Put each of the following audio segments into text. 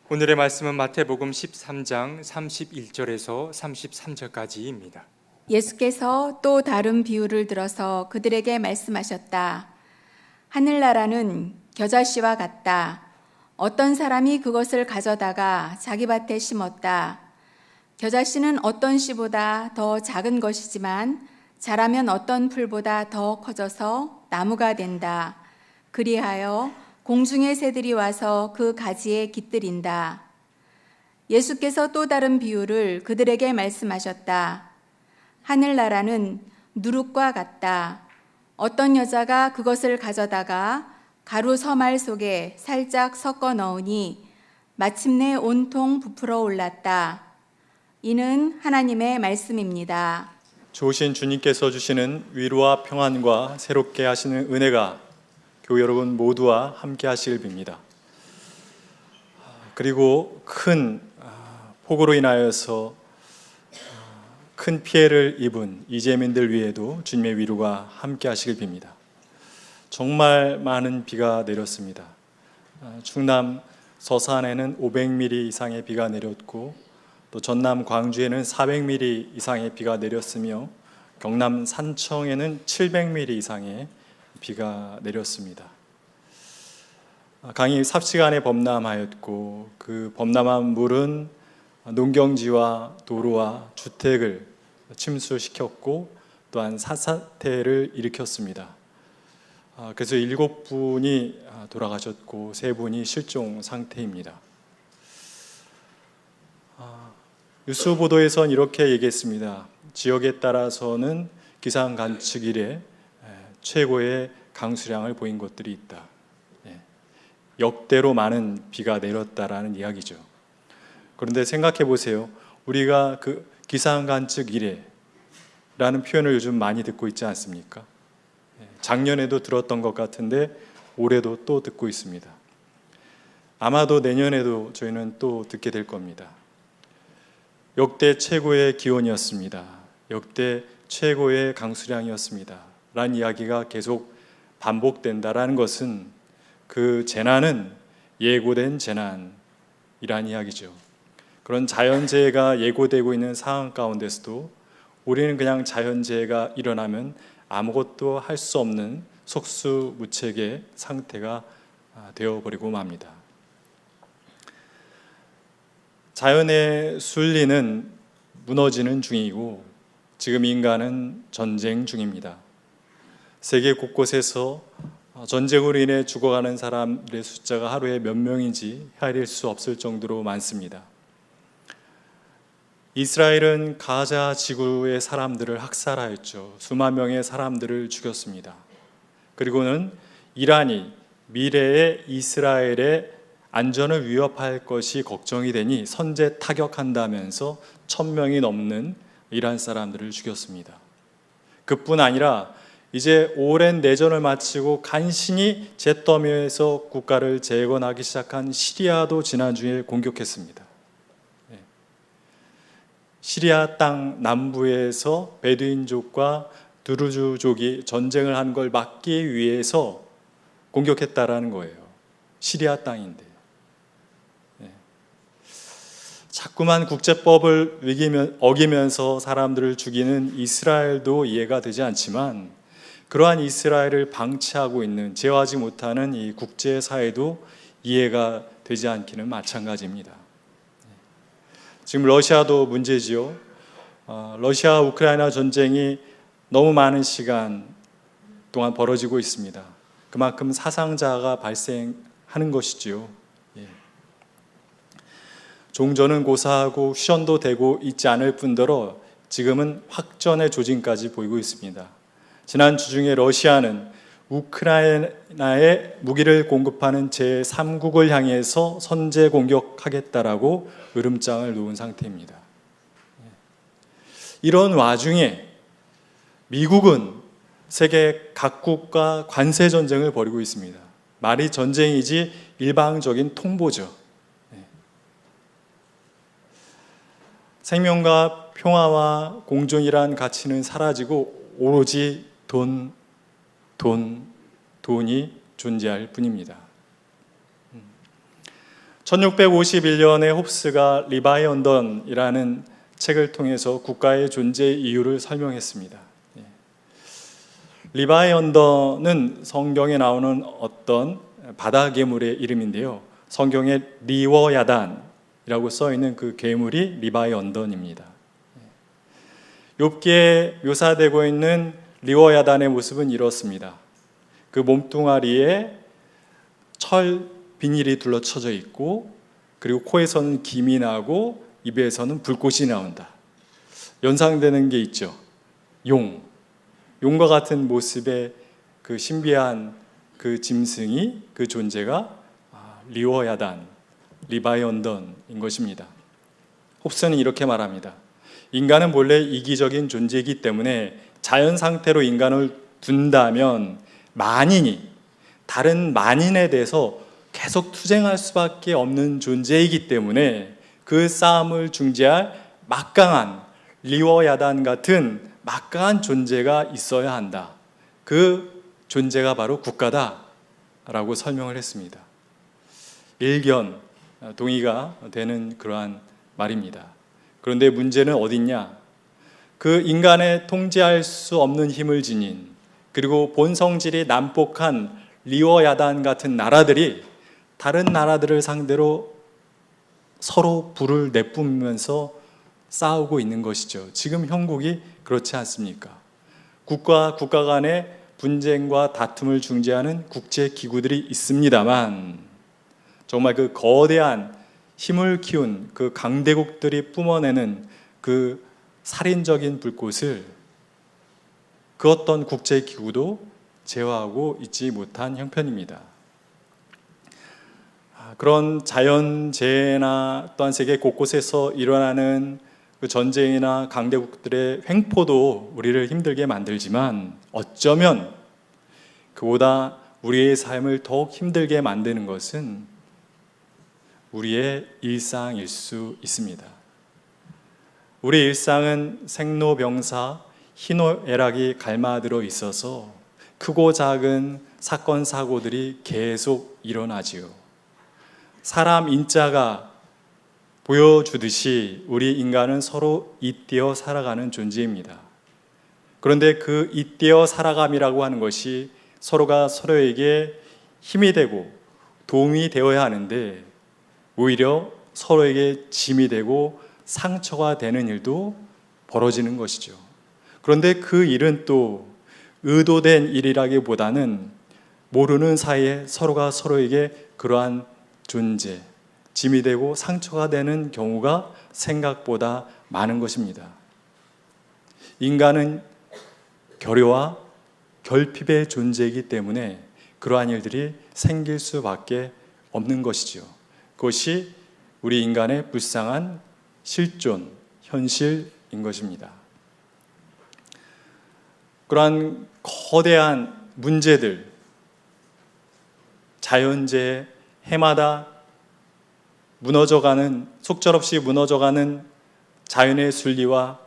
오늘의 말씀은 마태복음 13장 31절에서 33절까지입니다. 예수께서 또 다른 비유를 들어서 그들에게 말씀하셨다. 하늘나라는 겨자씨와 같다. 어떤 사람이 그것을 가져다가 자기 밭에 심었다. 겨자씨는 어떤 씨보다 더 작은 것이지만 자라면 어떤 풀보다 더 커져서 나무가 된다. 그리하여 공중의 새들이 와서 그 가지에 깃들인다. 예수께서 또 다른 비유를 그들에게 말씀하셨다. 하늘나라는 누룩과 같다. 어떤 여자가 그것을 가져다가 가루 서말 속에 살짝 섞어 넣으니 마침내 온통 부풀어 올랐다. 이는 하나님의 말씀입니다. 좋으신 주님께서 주시는 위로와 평안과 새롭게 하시는 은혜가 교회 여러분 모두와 함께 하시길 빕니다. 그리고 큰 폭우로 인하여서 큰 피해를 입은 이재민들 위에도 주님의 위로가 함께 하시길 빕니다. 정말 많은 비가 내렸습니다. 충남 서산에는 500mm 이상의 비가 내렸고 또 전남 광주에는 400mm 이상의 비가 내렸으며 경남 산청에는 700mm 이상의 비가 내렸습니다. 강이 삽시간에 범람하였고 그 범람한 물은 농경지와 도로와 주택을 침수시켰고 또한 산사태를 일으켰습니다. 그래서 7분이 돌아가셨고 3분이 실종 상태입니다. 뉴스 보도에선 이렇게 얘기했습니다. 지역에 따라서는 기상 관측 이래 최고의 강수량을 보인 곳들이 있다. 역대로 많은 비가 내렸다라는 이야기죠. 그런데 생각해 보세요. 우리가 그 기상 관측 이래라는 표현을 요즘 많이 듣고 있지 않습니까? 작년에도 들었던 것 같은데 올해도 또 듣고 있습니다. 아마도 내년에도 저희는 또 듣게 될 겁니다. 역대 최고의 기온이었습니다. 역대 최고의 강수량이었습니다. 라는 이야기가 계속 반복된다라는 것은 그 재난은 예고된 재난이란 이야기죠. 그런 자연재해가 예고되고 있는 상황 가운데서도 우리는 그냥 자연재해가 일어나면 아무것도 할 수 없는 속수무책의 상태가 되어버리고 맙니다. 자연의 순리는 무너지는 중이고 지금 인간은 전쟁 중입니다. 세계 곳곳에서 전쟁으로 인해 죽어가는 사람들의 숫자가 하루에 몇 명인지 헤아릴 수 없을 정도로 많습니다. 이스라엘은 가자 지구의 사람들을 학살하였죠. 수만 명의 사람들을 죽였습니다. 그리고는 이란이 미래의 이스라엘의 안전을 위협할 것이 걱정이 되니 선제 타격한다면서 1000명이 넘는 이란 사람들을 죽였습니다. 그뿐 아니라 이제 오랜 내전을 마치고 간신히 잿더미에서 국가를 재건하기 시작한 시리아도 지난주에 공격했습니다. 시리아 땅 남부에서 베두인족과 두루즈족이 전쟁을 한 걸 막기 위해서 공격했다라는 거예요. 시리아 땅인데. 자꾸만 국제법을 어기면서 사람들을 죽이는 이스라엘도 이해가 되지 않지만 그러한 이스라엘을 방치하고 있는 제어하지 못하는 이 국제사회도 이해가 되지 않기는 마찬가지입니다. 지금 러시아도 문제지요. 러시아 우크라이나 전쟁이 너무 많은 시간 동안 벌어지고 있습니다. 그만큼 사상자가 발생하는 것이지요. 종전은 고사하고 휴전도 되고 있지 않을 뿐더러 지금은 확전의 조짐까지 보이고 있습니다. 지난 주중에 러시아는 우크라이나에 무기를 공급하는 제3국을 향해서 선제 공격하겠다라고 으름장을 놓은 상태입니다. 이런 와중에 미국은 세계 각국과 관세 전쟁을 벌이고 있습니다. 말이 전쟁이지 일방적인 통보죠. 생명과 평화와 공존이란 가치는 사라지고 오로지 돈이 존재할 뿐입니다. 1651년에 홉스가 리바이 언던이라는 책을 통해서 국가의 존재 이유를 설명했습니다. 리바이 언던은 성경에 나오는 어떤 바다 괴물의 이름인데요. 성경에 리워야단이라고 써 있는 그 괴물이 리바이 언던입니다. 욥기에 묘사되고 있는 리워야단의 모습은 이렇습니다. 그 몸뚱아리에 철 비닐이 둘러쳐져 있고, 그리고 코에서는 김이 나고 입에서는 불꽃이 나온다. 연상되는 게 있죠. 용과 같은 모습의 그 신비한 그 짐승이, 그 존재가 리워야단, 리바이언던인 것입니다. 홉스는 이렇게 말합니다. 인간은 본래 이기적인 존재이기 때문에 자연 상태로 인간을 둔다면 다른 만인에 대해서 계속 투쟁할 수밖에 없는 존재이기 때문에 그 싸움을 중재할 막강한 리워야단 같은 막강한 존재가 있어야 한다. 그 존재가 바로 국가다라고 설명을 했습니다. 동의가 되는 그러한 말입니다. 그런데 문제는 어딨냐? 그 인간의 통제할 수 없는 힘을 지닌, 그리고 본성질이 난폭한 리워야단 같은 나라들이 다른 나라들을 상대로 서로 불을 내뿜으면서 싸우고 있는 것이죠. 지금 형국이 그렇지 않습니까? 국가 간의 분쟁과 다툼을 중재하는 국제기구들이 있습니다만, 정말 그 거대한 힘을 키운 그 강대국들이 뿜어내는 그 살인적인 불꽃을 그 어떤 국제기구도 제어하고 있지 못한 형편입니다. 그런 자연재해나 또한 세계 곳곳에서 일어나는 그 전쟁이나 강대국들의 횡포도 우리를 힘들게 만들지만, 어쩌면 그보다 우리의 삶을 더욱 힘들게 만드는 것은 우리의 일상일 수 있습니다. 우리 일상은 생로병사, 희노애락이 갈마들어 있어서 크고 작은 사건 사고들이 계속 일어나지요. 사람 인자가 보여주듯이 우리 인간은 서로 잇대어 살아가는 존재입니다. 그런데 그 잇대어 살아감이라고 하는 것이 서로가 서로에게 힘이 되고 도움이 되어야 하는데, 오히려 서로에게 짐이 되고 상처가 되는 일도 벌어지는 것이죠. 그런데 그 일은 또 의도된 일이라기보다는 모르는 사이에 서로가 서로에게 그러한 존재, 짐이 되고 상처가 되는 경우가 생각보다 많은 것입니다. 인간은 결여와 결핍의 존재이기 때문에 그러한 일들이 생길 수밖에 없는 것이죠. 그것이 우리 인간의 불쌍한 실존, 현실인 것입니다. 그러한 거대한 문제들, 자연재해, 해마다 속절없이 무너져가는 자연의 순리와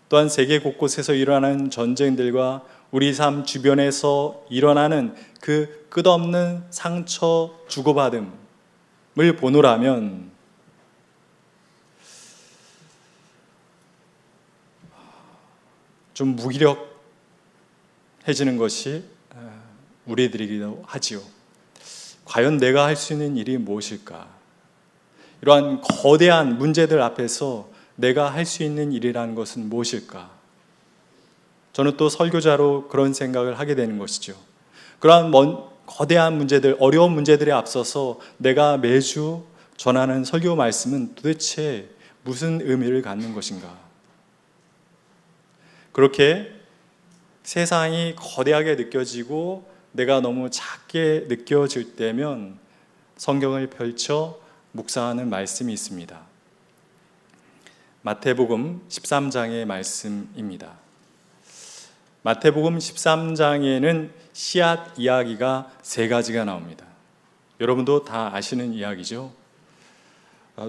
또한 세계 곳곳에서 일어나는 전쟁들과 우리 삶 주변에서 일어나는 그 끝없는 상처 주고받음을 보노라면 좀 무기력해지는 것이 우리들이기도 하지요. 과연 내가 할 수 있는 일이 무엇일까? 이러한 거대한 문제들 앞에서 내가 할 수 있는 일이라는 것은 무엇일까? 저는 또 설교자로 그런 생각을 하게 되는 것이죠. 그러한 거대한 문제들, 어려운 문제들에 앞서서 내가 매주 전하는 설교 말씀은 도대체 무슨 의미를 갖는 것인가? 그렇게 세상이 거대하게 느껴지고 내가 너무 작게 느껴질 때면 성경을 펼쳐 묵상하는 말씀이 있습니다. 마태복음 13장의 말씀입니다. 마태복음 13장에는 씨앗 이야기가 3가지가 나옵니다. 여러분도 다 아시는 이야기죠.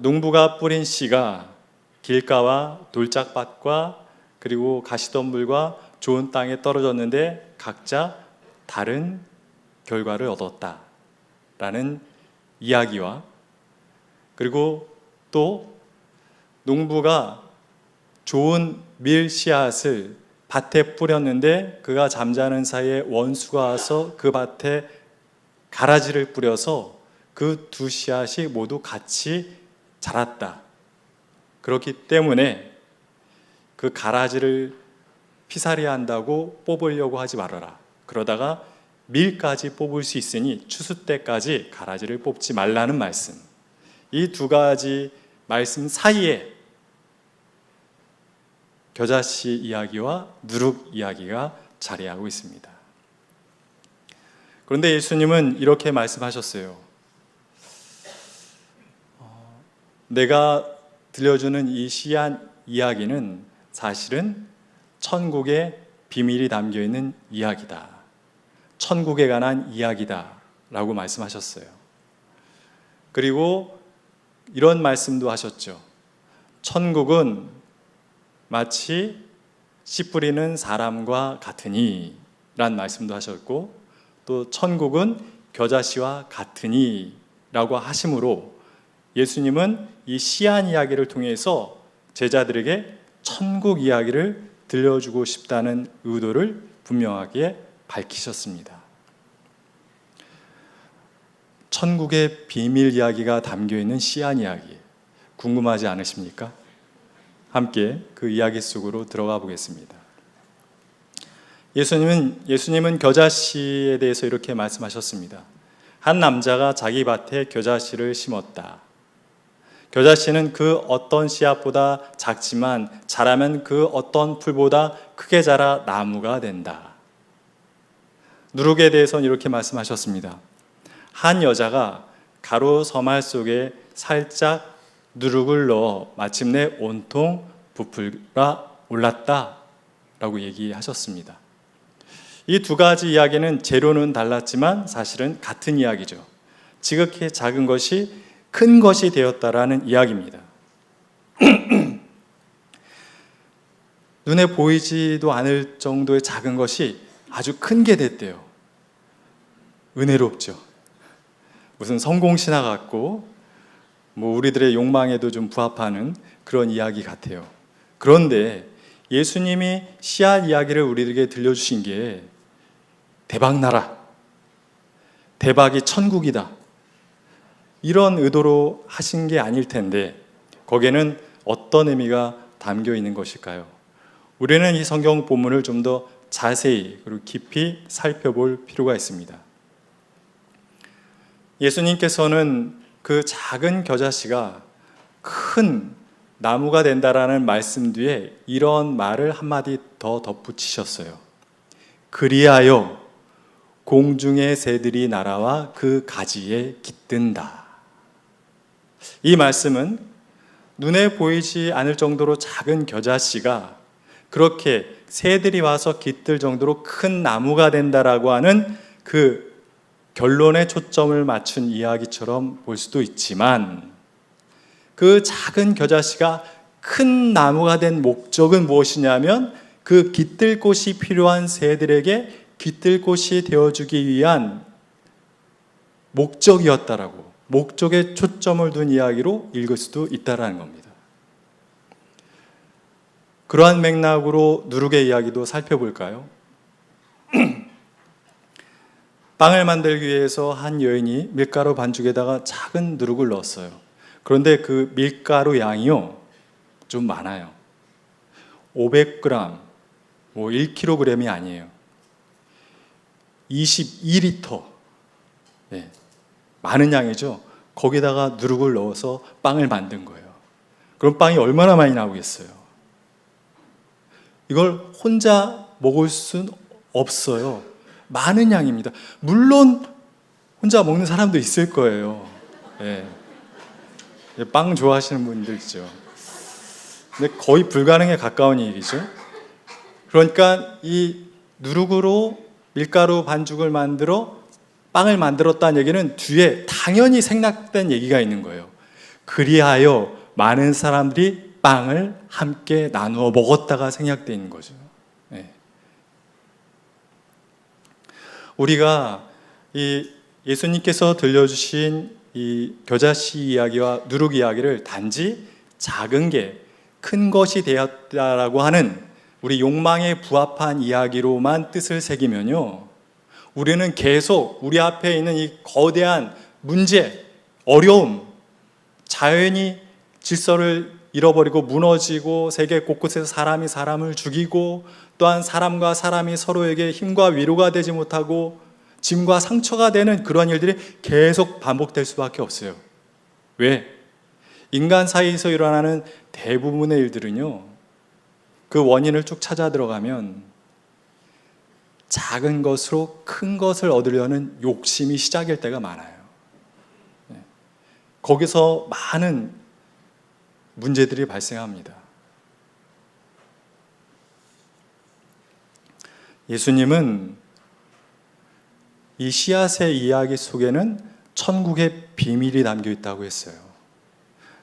농부가 뿌린 씨가 길가와 돌짝밭과 그리고 가시덤불과 좋은 땅에 떨어졌는데 각자 다른 결과를 얻었다라는 이야기와, 그리고 또 농부가 좋은 밀 씨앗을 밭에 뿌렸는데 그가 잠자는 사이에 원수가 와서 그 밭에 가라지를 뿌려서 그 두 씨앗이 모두 같이 자랐다. 그렇기 때문에 그 가라지를 피살해야 한다고 뽑으려고 하지 말아라. 그러다가 밀까지 뽑을 수 있으니 추수 때까지 가라지를 뽑지 말라는 말씀. 이 두 가지 말씀 사이에 겨자씨 이야기와 누룩 이야기가 자리하고 있습니다. 그런데 예수님은 이렇게 말씀하셨어요. 내가 들려주는 이 씨앗 이야기는 사실은 천국의 비밀이 담겨있는 이야기다. 천국에 관한 이야기다 라고 말씀하셨어요. 그리고 이런 말씀도 하셨죠. 천국은 마치 씨 뿌리는 사람과 같으니 라는 말씀도 하셨고, 또 천국은 겨자씨와 같으니 라고 하심으로 예수님은 이 씨앗 이야기를 통해서 제자들에게 천국 이야기를 들려주고 싶다는 의도를 분명하게 밝히셨습니다. 천국의 비밀 이야기가 담겨있는 씨앗 이야기, 궁금하지 않으십니까? 함께 그 이야기 속으로 들어가 보겠습니다. 예수님은 겨자씨에 대해서 이렇게 말씀하셨습니다. 한 남자가 자기 밭에 겨자씨를 심었다. 겨자씨는 그 어떤 씨앗보다 작지만 자라면 그 어떤 풀보다 크게 자라 나무가 된다. 누룩에 대해서는 이렇게 말씀하셨습니다. 한 여자가 가루 서말 속에 살짝 누룩을 넣어 마침내 온통 부풀어 올랐다 라고 얘기하셨습니다. 이 두 가지 이야기는 재료는 달랐지만 사실은 같은 이야기죠. 지극히 작은 것이 큰 것이 되었다라는 이야기입니다. 눈에 보이지도 않을 정도의 작은 것이 아주 큰 게 됐대요. 은혜롭죠. 무슨 성공신화 같고 우리들의 욕망에도 좀 부합하는 그런 이야기 같아요. 그런데 예수님이 씨앗 이야기를 우리에게 들려주신 게 대박나라, 대박이 천국이다, 이런 의도로 하신 게 아닐 텐데 거기에는 어떤 의미가 담겨 있는 것일까요? 우리는 이 성경 본문을 좀 더 자세히 그리고 깊이 살펴볼 필요가 있습니다. 예수님께서는 그 작은 겨자씨가 큰 나무가 된다라는 말씀 뒤에 이런 말을 한마디 더 덧붙이셨어요. 그리하여 공중의 새들이 날아와 그 가지에 깃든다. 이 말씀은 눈에 보이지 않을 정도로 작은 겨자씨가 그렇게 새들이 와서 깃들 정도로 큰 나무가 된다라고 하는 그 결론에 초점을 맞춘 이야기처럼 볼 수도 있지만, 그 작은 겨자씨가 큰 나무가 된 목적은 무엇이냐면 그 깃들 곳이 필요한 새들에게 깃들 곳이 되어주기 위한 목적이었다라고, 목적에 초점을 둔 이야기로 읽을 수도 있다라는 겁니다. 그러한 맥락으로 누룩의 이야기도 살펴볼까요? 빵을 만들기 위해서 한 여인이 밀가루 반죽에다가 작은 누룩을 넣었어요. 그런데 그 밀가루 양이요, 좀 많아요. 500g, 1kg이 아니에요. 22리터. 네, 많은 양이죠. 거기다가 누룩을 넣어서 빵을 만든 거예요. 그럼 빵이 얼마나 많이 나오겠어요? 이걸 혼자 먹을 수는 없어요. 많은 양입니다. 물론 혼자 먹는 사람도 있을 거예요. 네. 빵 좋아하시는 분들 있죠. 근데 거의 불가능에 가까운 일이죠. 그러니까 이 누룩으로 밀가루 반죽을 만들어 빵을 만들었다는 얘기는 뒤에 당연히 생략된 얘기가 있는 거예요. 그리하여 많은 사람들이 빵을 함께 나누어 먹었다가 생략되어 있는 거죠. 네. 우리가 이 예수님께서 들려주신 이 겨자씨 이야기와 누룩 이야기를 단지 작은 게 큰 것이 되었다라고 하는 우리 욕망에 부합한 이야기로만 뜻을 새기면요, 우리는 계속 우리 앞에 있는 이 거대한 문제, 어려움, 자연이 질서를 잃어버리고 무너지고 세계 곳곳에서 사람이 사람을 죽이고 또한 사람과 사람이 서로에게 힘과 위로가 되지 못하고 짐과 상처가 되는 그런 일들이 계속 반복될 수밖에 없어요. 왜? 인간 사이에서 일어나는 대부분의 일들은요, 그 원인을 쭉 찾아 들어가면 작은 것으로 큰 것을 얻으려는 욕심이 시작일 때가 많아요. 거기서 많은 문제들이 발생합니다. 예수님은 이 씨앗의 이야기 속에는 천국의 비밀이 담겨 있다고 했어요.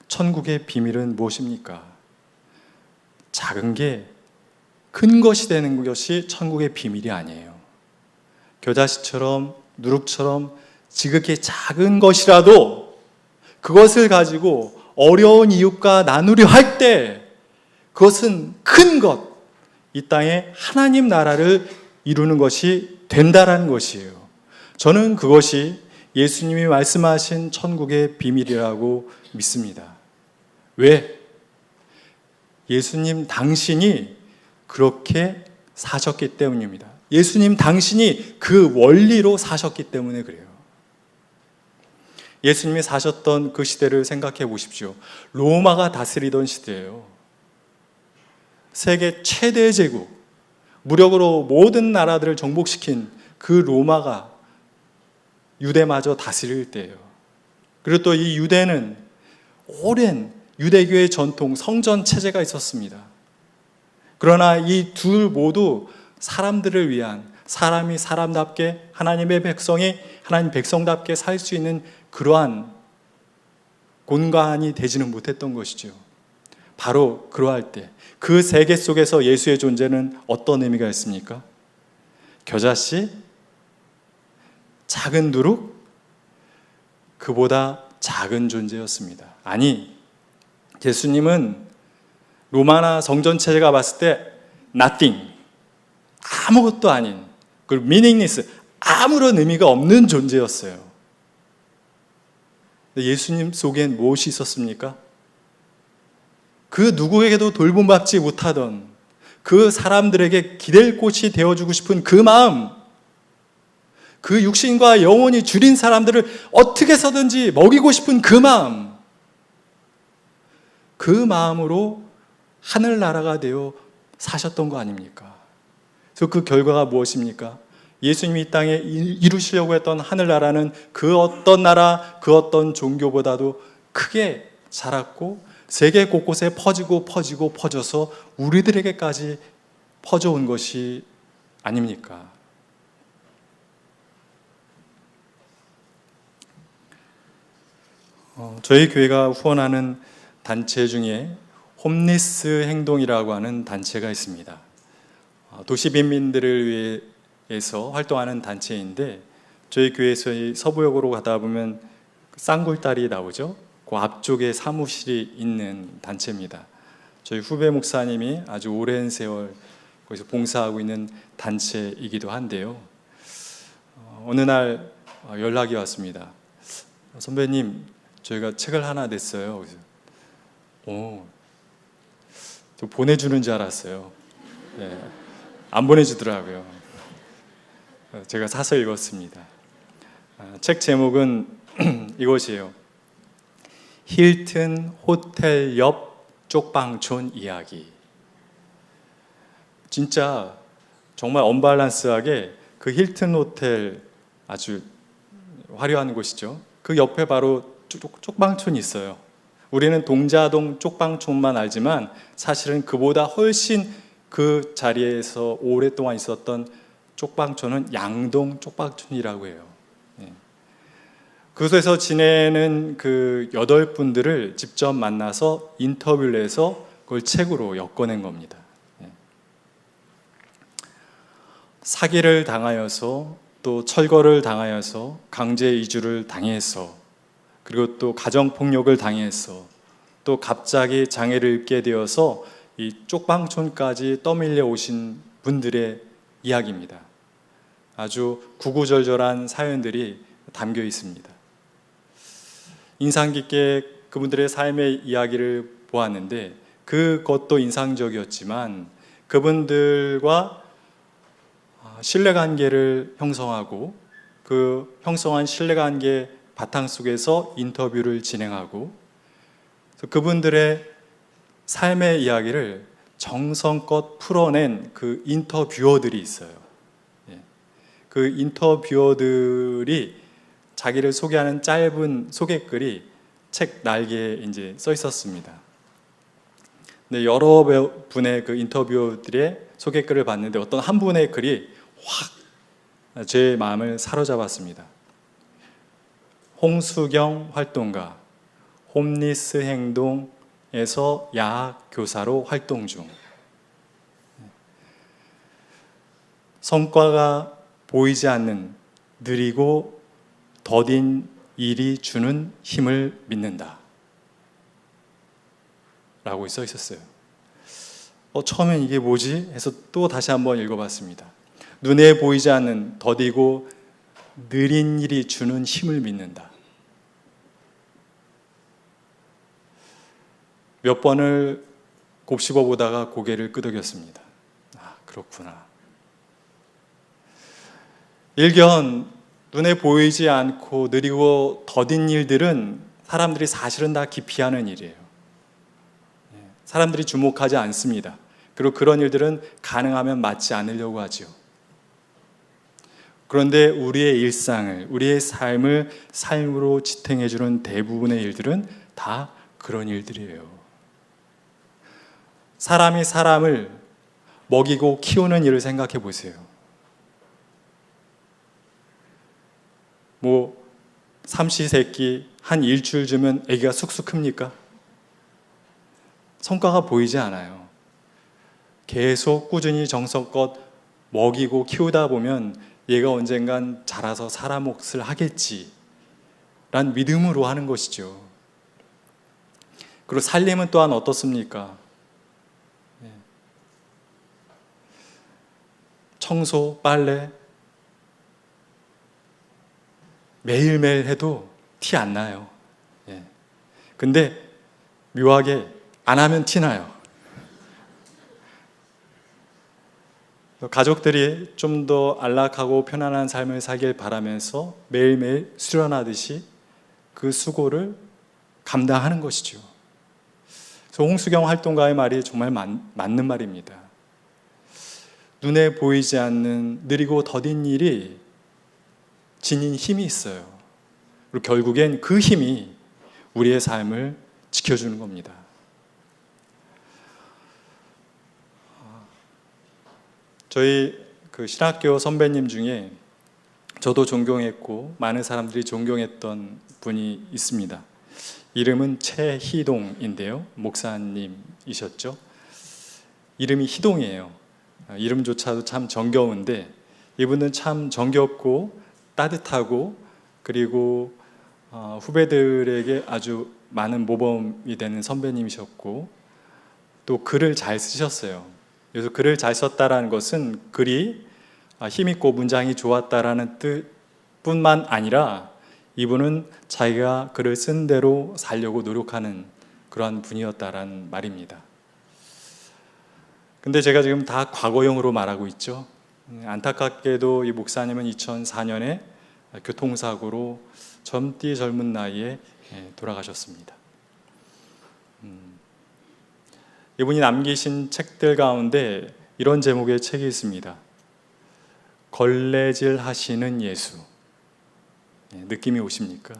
천국의 비밀은 무엇입니까? 작은 게 큰 것이 되는 것이 천국의 비밀이 아니에요. 겨자씨처럼 누룩처럼 지극히 작은 것이라도 그것을 가지고 어려운 이웃과 나누려 할 때 그것은 큰 것, 이 땅에 하나님 나라를 이루는 것이 된다라는 것이에요. 저는 그것이 예수님이 말씀하신 천국의 비밀이라고 믿습니다. 왜? 예수님 당신이 그렇게 사셨기 때문입니다. 예수님 당신이 그 원리로 사셨기 때문에 그래요. 예수님이 사셨던 그 시대를 생각해 보십시오. 로마가 다스리던 시대예요. 세계 최대 제국, 무력으로 모든 나라들을 정복시킨 그 로마가 유대마저 다스릴 때예요. 그리고 또 이 유대는 오랜 유대교의 전통, 성전 체제가 있었습니다. 그러나 이 둘 모두 사람들을 위한, 사람이 사람답게, 하나님의 백성이 하나님 백성답게 살 수 있는 그러한 공간이 되지는 못했던 것이죠. 바로 그러할 때 그 세계 속에서 예수의 존재는 어떤 의미가 있습니까? 겨자씨, 작은 누룩, 그보다 작은 존재였습니다. 아니, 예수님은 로마나 성전 체제가 봤을 때 nothing, 아무것도 아닌, 그리고 meaningless, 아무런 의미가 없는 존재였어요. 예수님 속엔 무엇이 있었습니까? 그 누구에게도 돌봄받지 못하던 그 사람들에게 기댈 곳이 되어주고 싶은 그 마음, 그 육신과 영혼이 줄인 사람들을 어떻게 해서든지 먹이고 싶은 그 마음, 그 마음으로 하늘나라가 되어 사셨던 거 아닙니까? 그래서 그 결과가 무엇입니까? 예수님이 이 땅에 이루시려고 했던 하늘나라는 그 어떤 나라, 그 어떤 종교보다도 크게 자랐고 세계 곳곳에 퍼져서 우리들에게까지 퍼져온 것이 아닙니까? 저희 교회가 후원하는 단체 중에 홈리스 행동이라고 하는 단체가 있습니다. 도시 빈민들을 위해서 활동하는 단체인데 저희 교회에서 서부역으로 가다 보면 쌍굴다리 나오죠. 그 앞쪽에 사무실이 있는 단체입니다. 저희 후배 목사님이 아주 오랜 세월 거기서 봉사하고 있는 단체이기도 한데요. 어느 날 연락이 왔습니다. 선배님, 저희가 책을 하나 냈어요. 그래서 저 보내주는 줄 알았어요. 네, 안 보내주더라고요. 제가 사서 읽었습니다. 책 제목은 이것이에요. 힐튼 호텔 옆 쪽방촌 이야기. 진짜 정말 언밸런스하게 그 힐튼 호텔 아주 화려한 곳이죠. 그 옆에 바로 쪽방촌이 있어요. 우리는 동자동 쪽방촌만 알지만 사실은 그보다 훨씬 그 자리에서 오랫동안 있었던 쪽방촌은 양동 쪽방촌이라고 해요. 그곳에서 지내는 그 8분들을 직접 만나서 인터뷰를 해서 그걸 책으로 엮어낸 겁니다. 사기를 당하여서 또 철거를 당하여서 강제 이주를 당해서 그리고 또 가정폭력을 당해서 또 갑자기 장애를 입게 되어서 이 쪽방촌까지 떠밀려 오신 분들의 이야기입니다. 아주 구구절절한 사연들이 담겨 있습니다. 인상 깊게 그분들의 삶의 이야기를 보았는데 그것도 인상적이었지만 그분들과 신뢰관계를 형성하고 그 형성한 신뢰관계 바탕 속에서 인터뷰를 진행하고 그분들의 삶의 이야기를 정성껏 풀어낸 그 인터뷰어들이 있어요. 그 인터뷰어들이 자기를 소개하는 짧은 소개글이 책 날개에 이제 써 있었습니다. 근데 여러 분의 그 인터뷰어들의 소개글을 봤는데 어떤 한 분의 글이 확 제 마음을 사로잡았습니다. 홍수경 활동가, 홈리스 행동에서 야학 교사로 활동 중. 성과가 보이지 않는 느리고 더딘 일이 주는 힘을 믿는다 라고 써 있었어요. 처음엔 이게 뭐지? 해서 또 다시 한번 읽어봤습니다. 눈에 보이지 않는 더디고 느린 일이 주는 힘을 믿는다. 몇 번을 곱씹어 보다가 고개를 끄덕였습니다. 그렇구나. 일견 눈에 보이지 않고 느리고 더딘 일들은 사람들이 사실은 다 기피하는 일이에요. 사람들이 주목하지 않습니다. 그리고 그런 일들은 가능하면 맡지 않으려고 하죠. 그런데 우리의 일상을, 우리의 삶을 삶으로 지탱해주는 대부분의 일들은 다 그런 일들이에요. 사람이 사람을 먹이고 키우는 일을 생각해 보세요. 삼시세끼 한 일주일 주면 아기가 쑥쑥 큽니까? 성과가 보이지 않아요. 계속 꾸준히 정성껏 먹이고 키우다 보면 얘가 언젠간 자라서 사람 몫을 하겠지 란 믿음으로 하는 것이죠. 그리고 살림은 또한 어떻습니까? 청소, 빨래 매일매일 해도 티 안 나요. 근데 묘하게 안 하면 티 나요. 가족들이 좀 더 안락하고 편안한 삶을 살길 바라면서 매일매일 수련하듯이 그 수고를 감당하는 것이죠. 그래서 홍수경 활동가의 말이 정말 맞는 말입니다. 눈에 보이지 않는 느리고 더딘 일이 지닌 힘이 있어요. 그리고 결국엔 그 힘이 우리의 삶을 지켜주는 겁니다. 저희 그 신학교 선배님 중에 저도 존경했고 많은 사람들이 존경했던 분이 있습니다. 이름은 최희동인데요. 목사님이셨죠. 이름이 희동이에요. 이름조차도 참 정겨운데 이분은 참 정겹고 따뜻하고 그리고 후배들에게 아주 많은 모범이 되는 선배님이셨고 또 글을 잘 쓰셨어요. 그래서 글을 잘 썼다라는 것은 글이 힘있고 문장이 좋았다라는 뜻뿐만 아니라 이분은 자기가 글을 쓴 대로 살려고 노력하는 그러한 분이었다라는 말입니다. 근데 제가 지금 다 과거형으로 말하고 있죠. 안타깝게도 이 목사님은 2004년에 교통사고로 젊은 나이에 돌아가셨습니다. 이분이 남기신 책들 가운데 이런 제목의 책이 있습니다. 걸레질 하시는 예수. 느낌이 오십니까?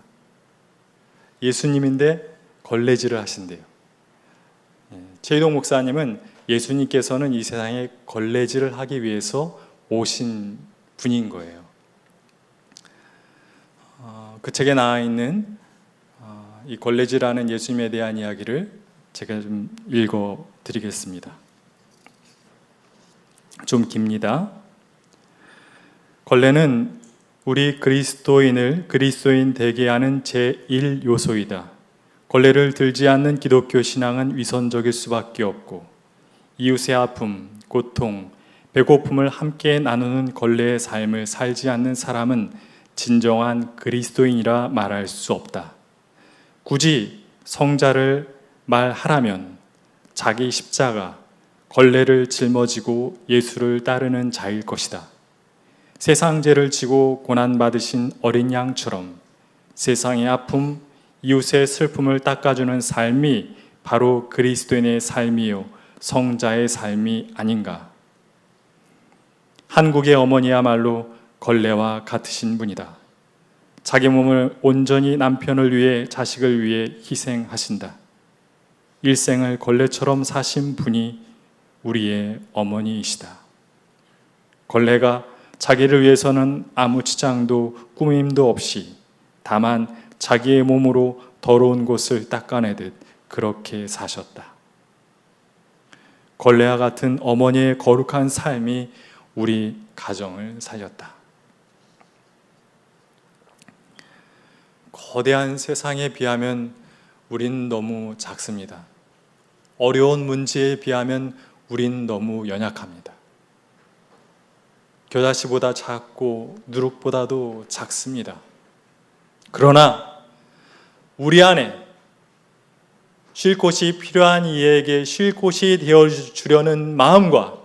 예수님인데 걸레질을 하신대요. 최희동 목사님은 예수님께서는 이 세상에 걸레질을 하기 위해서 오신 분인 거예요. 그 책에 나와 있는 이 걸레질하는 예수님에 대한 이야기를 제가 좀 읽어드리겠습니다. 좀 깁니다. 걸레는 우리 그리스도인을 그리스도인 되게 하는 제1요소이다. 걸레를 들지 않는 기독교 신앙은 위선적일 수밖에 없고 이웃의 아픔, 고통, 배고픔을 함께 나누는 걸레의 삶을 살지 않는 사람은 진정한 그리스도인이라 말할 수 없다. 굳이 성자를 말하라면 자기 십자가, 걸레를 짊어지고 예수를 따르는 자일 것이다. 세상 죄를 지고 고난받으신 어린 양처럼 세상의 아픔, 이웃의 슬픔을 닦아주는 삶이 바로 그리스도인의 삶이요 성자의 삶이 아닌가. 한국의 어머니야말로 걸레와 같으신 분이다. 자기 몸을 온전히 남편을 위해 자식을 위해 희생하신다. 일생을 걸레처럼 사신 분이 우리의 어머니이시다. 걸레가 자기를 위해서는 아무 치장도 꾸밈도 없이 다만 자기의 몸으로 더러운 곳을 닦아내듯 그렇게 사셨다. 걸레와 같은 어머니의 거룩한 삶이 우리 가정을 살렸다. 거대한 세상에 비하면 우린 너무 작습니다. 어려운 문제에 비하면 우린 너무 연약합니다. 겨자씨보다 작고 누룩보다도 작습니다. 그러나 우리 안에 쉴 곳이 필요한 이에게 쉴 곳이 되어주려는 마음과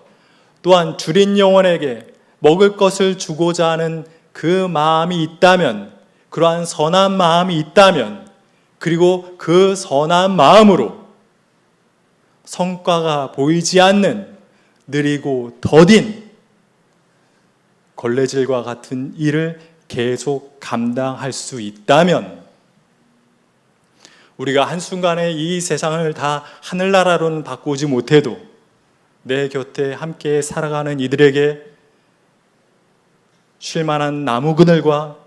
또한 주린 영혼에게 먹을 것을 주고자 하는 그 마음이 있다면, 그러한 선한 마음이 있다면, 그리고 그 선한 마음으로 성과가 보이지 않는 느리고 더딘 걸레질과 같은 일을 계속 감당할 수 있다면, 우리가 한순간에 이 세상을 다 하늘나라로는 바꾸지 못해도 내 곁에 함께 살아가는 이들에게 쉴만한 나무 그늘과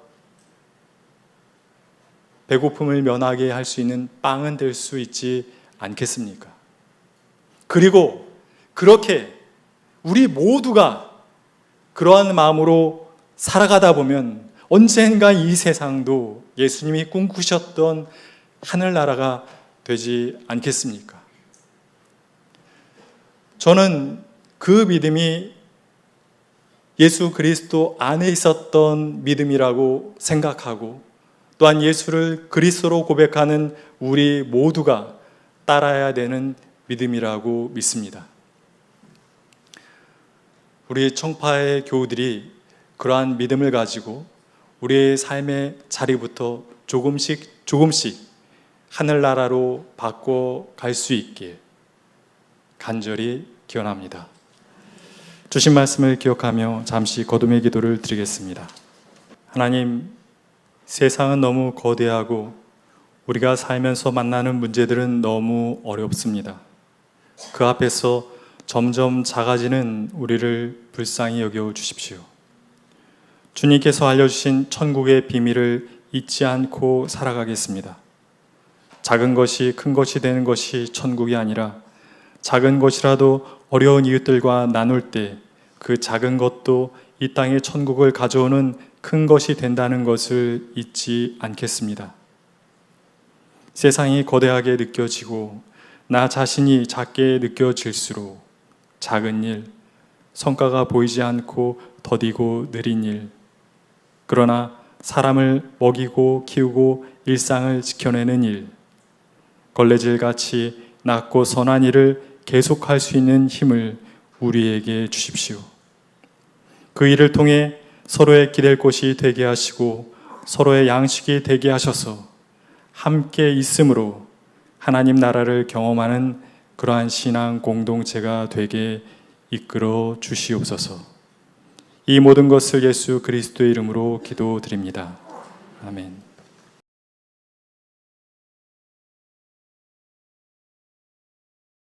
배고픔을 면하게 할 수 있는 빵은 될 수 있지 않겠습니까? 그리고 그렇게 우리 모두가 그러한 마음으로 살아가다 보면 언젠가 이 세상도 예수님이 꿈꾸셨던 하늘나라가 되지 않겠습니까? 저는 그 믿음이 예수 그리스도 안에 있었던 믿음이라고 생각하고, 또한 예수를 그리스도로 고백하는 우리 모두가 따라야 되는 믿음이라고 믿습니다. 우리 청파의 교우들이 그러한 믿음을 가지고 우리의 삶의 자리부터 조금씩 하늘나라로 바꿔갈 수 있길 간절히 기원합니다. 주신 말씀을 기억하며 잠시 거듭의 기도를 드리겠습니다. 하나님, 세상은 너무 거대하고 우리가 살면서 만나는 문제들은 너무 어렵습니다. 그 앞에서 점점 작아지는 우리를 불쌍히 여겨 주십시오. 주님께서 알려주신 천국의 비밀을 잊지 않고 살아가겠습니다. 작은 것이 큰 것이 되는 것이 천국이 아니라 작은 것이라도 어려운 이웃들과 나눌 때 그 작은 것도 이 땅의 천국을 가져오는 큰 것이 된다는 것을 잊지 않겠습니다. 세상이 거대하게 느껴지고 나 자신이 작게 느껴질수록 작은 일, 성과가 보이지 않고 더디고 느린 일, 그러나 사람을 먹이고 키우고 일상을 지켜내는 일, 걸레질같이 낮고 선한 일을 계속할 수 있는 힘을 우리에게 주십시오. 그 일을 통해 서로의 기댈 곳이 되게 하시고 서로의 양식이 되게 하셔서 함께 있음으로 하나님 나라를 경험하는 그러한 신앙 공동체가 되게 이끌어 주시옵소서. 이 모든 것을 예수 그리스도의 이름으로 기도드립니다. 아멘.